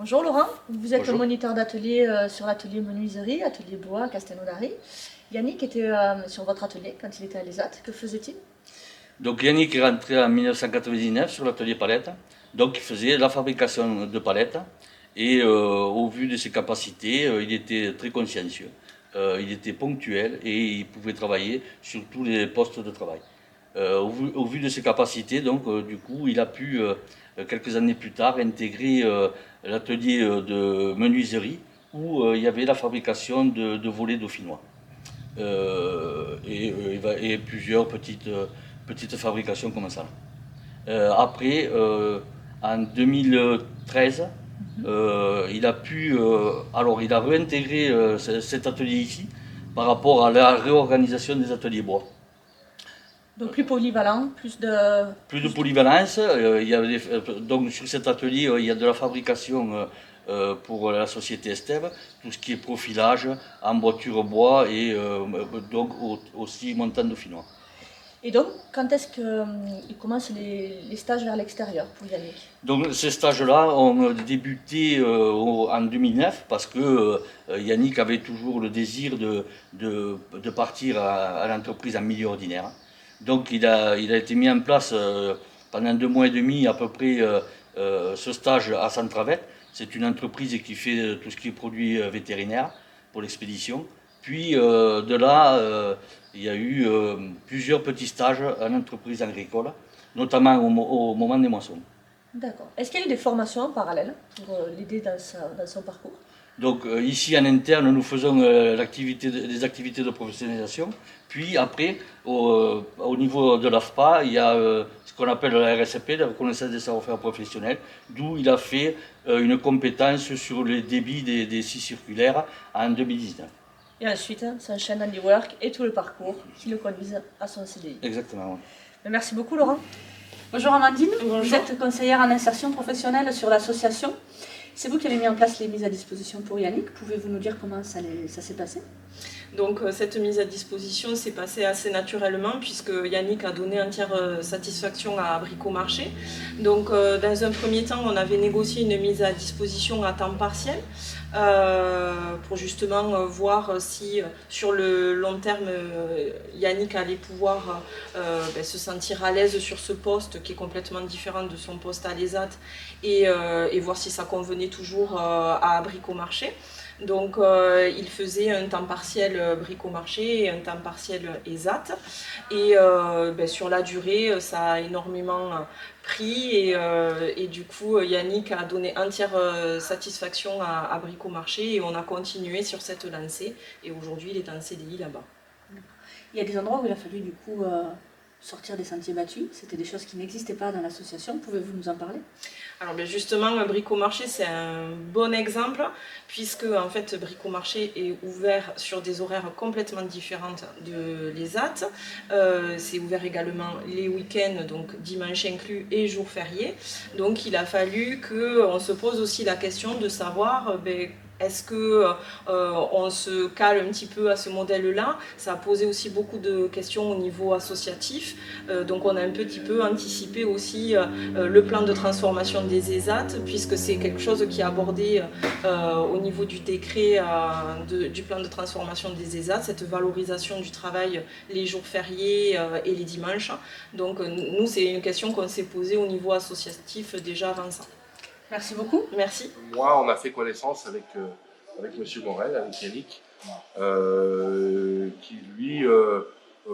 Bonjour Laurent, vous êtes Bonjour. moniteur d'atelier sur l'atelier menuiserie, atelier bois à Castelnaudary. Yannick était sur votre atelier quand il était à l'ESAT. Que faisait-il? Donc Yannick est rentré en 1999 sur l'atelier palette. Donc il faisait la fabrication de palettes et au vu de ses capacités, il était très consciencieux. Il était ponctuel et il pouvait travailler sur tous les postes de travail. Au vu de ses capacités, donc du coup, il a pu quelques années plus tard intégrer l'atelier de menuiserie où il y avait la fabrication de volets dauphinois. Et plusieurs petites fabrications comme ça. Après, en 2013, il a pu, alors il a réintégré cet atelier ici par rapport à la réorganisation des ateliers bois. Donc plus polyvalent, Plus de polyvalence, donc sur cet atelier, il y a de la fabrication pour la société Estève, tout ce qui est profilage, emboîture bois et donc aussi montagne dauphinois. Et donc, quand est-ce qu'il commence les stages vers l'extérieur pour Yannick? Donc ces stages-là ont débuté en 2009 parce que Yannick avait toujours le désir de partir à l'entreprise en milieu ordinaire. Donc il a été mis en place pendant 2 mois et demi à peu près ce stage à Centravet. C'est une entreprise qui fait tout ce qui est produits vétérinaires pour l'expédition. Puis de là, il y a eu plusieurs petits stages en entreprise agricole, notamment au moment des moissons. D'accord. Est-ce qu'il y a eu des formations en parallèle pour l'aider dans son parcours? Donc ici en interne, nous faisons des activités de professionnalisation. Puis après, au niveau de l'AFPA, il y a ce qu'on appelle la RSP, la reconnaissance des savoir-faire professionnels, d'où il a fait une compétence sur le débit des scies circulaires en 2019. Et ensuite, s'enchaîne Handiwork et tout le parcours qui le conduisent à son CDI. Exactement. Oui. Merci beaucoup Laurent. Bonjour Amandine, Bonjour. Vous êtes conseillère en insertion professionnelle sur l'association. C'est vous qui avez mis en place les mises à disposition pour Yannick. Pouvez-vous nous dire comment ça s'est passé? Donc cette mise à disposition s'est passée assez naturellement puisque Yannick a donné entière satisfaction à Bricomarché. Donc dans un premier temps, on avait négocié une mise à disposition à temps partiel pour justement voir si sur le long terme Yannick allait pouvoir se sentir à l'aise sur ce poste qui est complètement différent de son poste à l'ESAT et voir si ça convenait toujours à Bricomarché. Donc il faisait un temps partiel Bricomarché et un temps partiel ESAT. Et sur la durée, ça a énormément pris et du coup Yannick a donné entière satisfaction à Bricomarché et on a continué sur cette lancée. Et aujourd'hui il est en CDI là-bas. Il y a des endroits où il a fallu du coup sortir des sentiers battus. C'était des choses qui n'existaient pas dans l'association. Pouvez-vous nous en parler? Alors justement, Bricomarché c'est un bon exemple puisque en fait Bricomarché est ouvert sur des horaires complètement différents de l'ESAT. C'est ouvert également les week-ends, donc dimanche inclus et jours fériés. Donc il a fallu qu'on se pose aussi la question de savoir est-ce qu'on se cale un petit peu à ce modèle-là? Ça a posé aussi beaucoup de questions au niveau associatif. Donc on a un petit peu anticipé aussi le plan de transformation des ESAT, puisque c'est quelque chose qui est abordé au niveau du décret du plan de transformation des ESAT, cette valorisation du travail les jours fériés et les dimanches. Donc nous, c'est une question qu'on s'est posée au niveau associatif déjà avant ça. Merci beaucoup. Merci. Moi, on a fait connaissance avec M. Morel, avec Yannick, qui lui,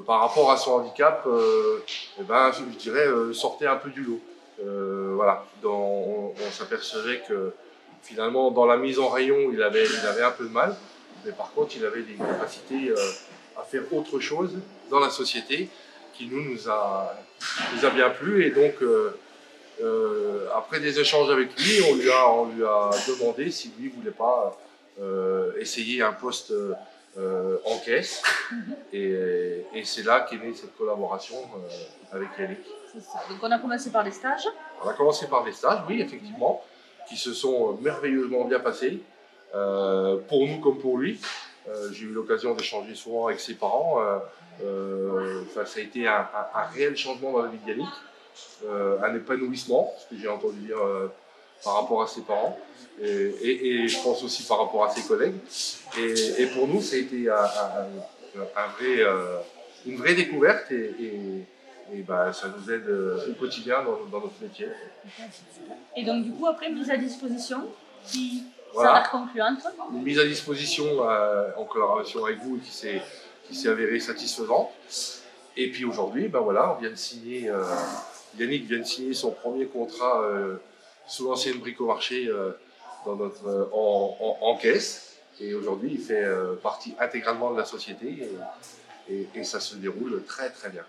par rapport à son handicap, je dirais, sortait un peu du lot. Voilà. On s'apercevait que finalement, dans la mise en rayon, il avait un peu de mal, mais par contre, il avait des capacités à faire autre chose dans la société qui nous a bien plu. Et donc, après des échanges avec lui, on lui a demandé si lui ne voulait pas essayer un poste en caisse. Et c'est là qu'est née cette collaboration avec Yannick. C'est ça. Donc on a commencé par les stages. On a commencé par des stages, oui, effectivement, qui se sont merveilleusement bien passés, pour nous comme pour lui. J'ai eu l'occasion d'échanger souvent avec ses parents. Ça a été un réel changement dans la vie de Yannick. Un épanouissement, ce que j'ai entendu dire par rapport à ses parents et je pense aussi par rapport à ses collègues. Et pour nous, ça a été une vraie découverte et ça nous aide au quotidien dans notre métier. Et donc du coup, après, mise à disposition, qui Voilà. s'avère concluante. Une mise à disposition en collaboration avec vous qui s'est avérée satisfaisante. Et puis aujourd'hui, on vient de signer, Yannick vient de signer son premier contrat sous l'ancienne Bricomarché en caisse. Et aujourd'hui, il fait partie intégralement de la société et ça se déroule très très bien.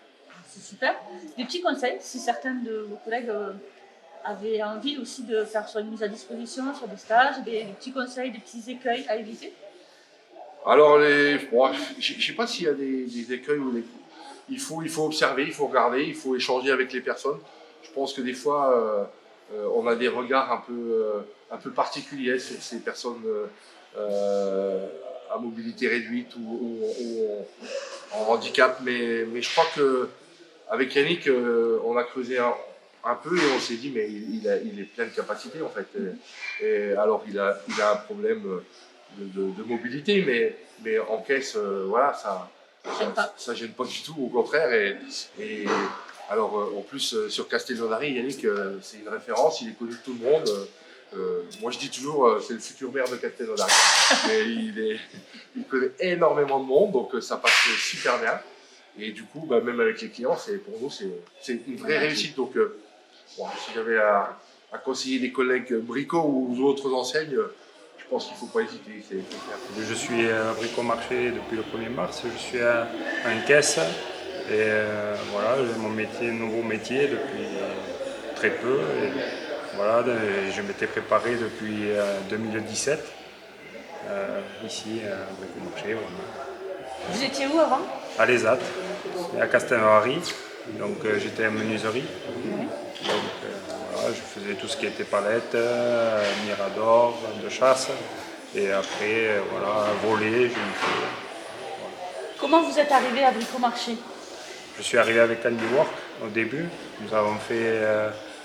C'est super. Des petits conseils, si certains de vos collègues avaient envie aussi de faire sur une mise à disposition, sur des stages, des petits conseils, des petits écueils à éviter? Alors, je ne sais pas s'il y a des écueils ou il faut observer, il faut regarder, il faut échanger avec les personnes. Je pense que des fois, on a des regards un peu particuliers sur ces personnes à mobilité réduite ou en handicap. Mais je crois qu'avec Yannick, on a creusé un peu et on s'est dit, mais il est plein de capacités en fait. Et alors, il a un problème de mobilité, mais en caisse, ça gêne pas du tout, au contraire. Et alors, en plus, sur Castelnaudary, Yannick, c'est une référence, il est connu de tout le monde. Moi, je dis toujours, c'est le futur maire de Castelnaudary. Mais il connaît énormément de monde, donc ça passe super bien. Et du coup, même avec les clients, pour nous, c'est une vraie réussite. Donc, si j'avais à conseiller des collègues Brico ou d'autres enseignes, je pense qu'il ne faut pas hésiter. Je suis à Bricomarché depuis le 1er mars, je suis en caisse et voilà, j'ai mon métier, nouveau métier depuis très peu. Et, voilà, je m'étais préparé depuis 2017 ici à Bricomarché. Voilà. Vous étiez où avant? À l'ESAT, à Castelnaudary, donc j'étais à menuiserie. Donc voilà, je faisais tout ce qui était palette, mirador, de chasse. Et après, voilà, voler, j'ai fait. Voilà. Comment vous êtes arrivé à Bricomarché? Je suis arrivé avec Andy Work au début. Nous avons fait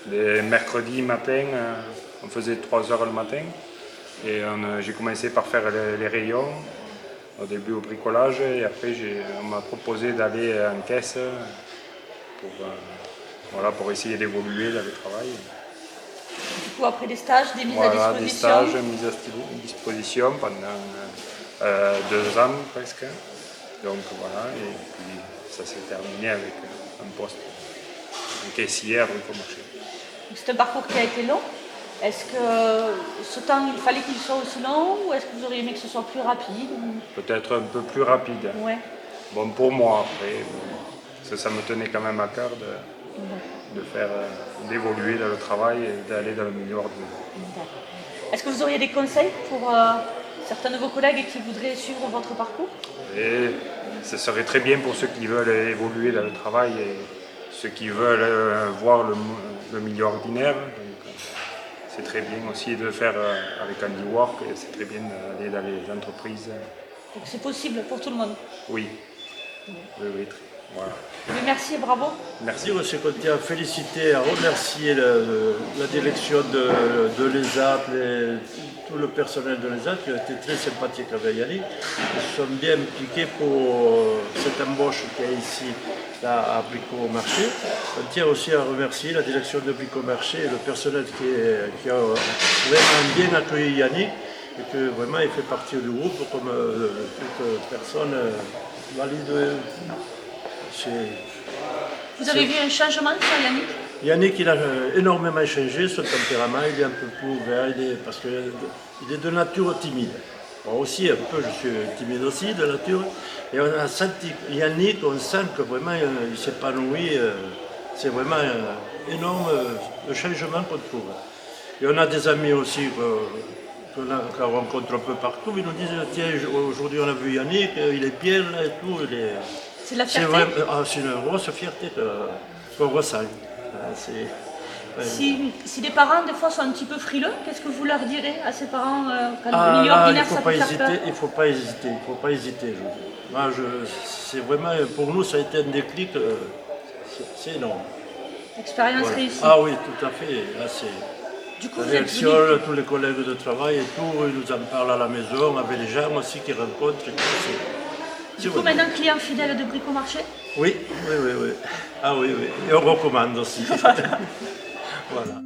les mercredis matin, on faisait 3 heures le matin. Et j'ai commencé par faire les rayons, au début au bricolage. Et après, on m'a proposé d'aller en caisse pour essayer d'évoluer dans le travail. Du coup, après des stages, des mises à disposition? Des stages, mises à disposition pendant 2 ans presque. Donc voilà, et puis ça s'est terminé avec un poste de caissier à Bricomarché. C'est un parcours qui a été long. Est-ce que ce temps, il fallait qu'il soit aussi long ou est-ce que vous auriez aimé que ce soit plus rapide? Peut-être un peu plus rapide. Ouais. Bon, pour moi, après, ça me tenait quand même à cœur de faire, d'évoluer dans le travail et d'aller dans le milieu ordinaire. Est-ce que vous auriez des conseils pour certains de vos collègues qui voudraient suivre votre parcours? Et ce serait très bien pour ceux qui veulent évoluer dans le travail et ceux qui veulent voir le milieu ordinaire. Donc, c'est très bien aussi de faire avec Andy Work et c'est très bien d'aller dans les entreprises. Donc c'est possible pour tout le monde? Oui. Oui, voilà. Mais merci et bravo. Merci, je tiens à féliciter, à remercier la direction de l'ESAT, tout le personnel de l'ESAT qui a été très sympathique avec Yannick. Ils se sont bien impliqués pour cette embauche qu'il y a ici à Bricomarché. On tient aussi à remercier la direction de Bricomarché et le personnel qui a vraiment bien accueilli Yannick et que vraiment il fait partie du groupe comme toute personne valide. Vous avez vu un changement sur Yannick? Yannick, il a énormément changé, son tempérament, il est un peu plus ouvert, parce qu'il est de nature timide. Moi aussi, un peu, je suis timide aussi de nature. Et on a senti, Yannick, on sent que vraiment il s'épanouit. C'est vraiment un énorme le changement qu'on trouve. Et on a des amis aussi qu'on rencontre un peu partout. Ils nous disent, tiens, aujourd'hui on a vu Yannick, il est bien là et tout. C'est de la fierté? C'est une grosse fierté qu'on ressent. Si les parents, des fois, sont un petit peu frileux, qu'est-ce que vous leur direz à ces parents quand le milieu ordinaire, ça peut faire peur? Il ne faut pas hésiter. C'est vraiment, pour nous, ça a été un déclic, c'est énorme. Expérience réussie. Ah oui, tout à fait. Là, Du coup, La vous êtes réaction, venu... tous les collègues de travail et tout, ils nous en parlent à la maison, avec les gens aussi qui rencontrent. Et tout. Du coup, maintenant client fidèle de Bricomarché? Oui, oui, oui, oui. Ah oui, oui. Et on recommande aussi. Voilà.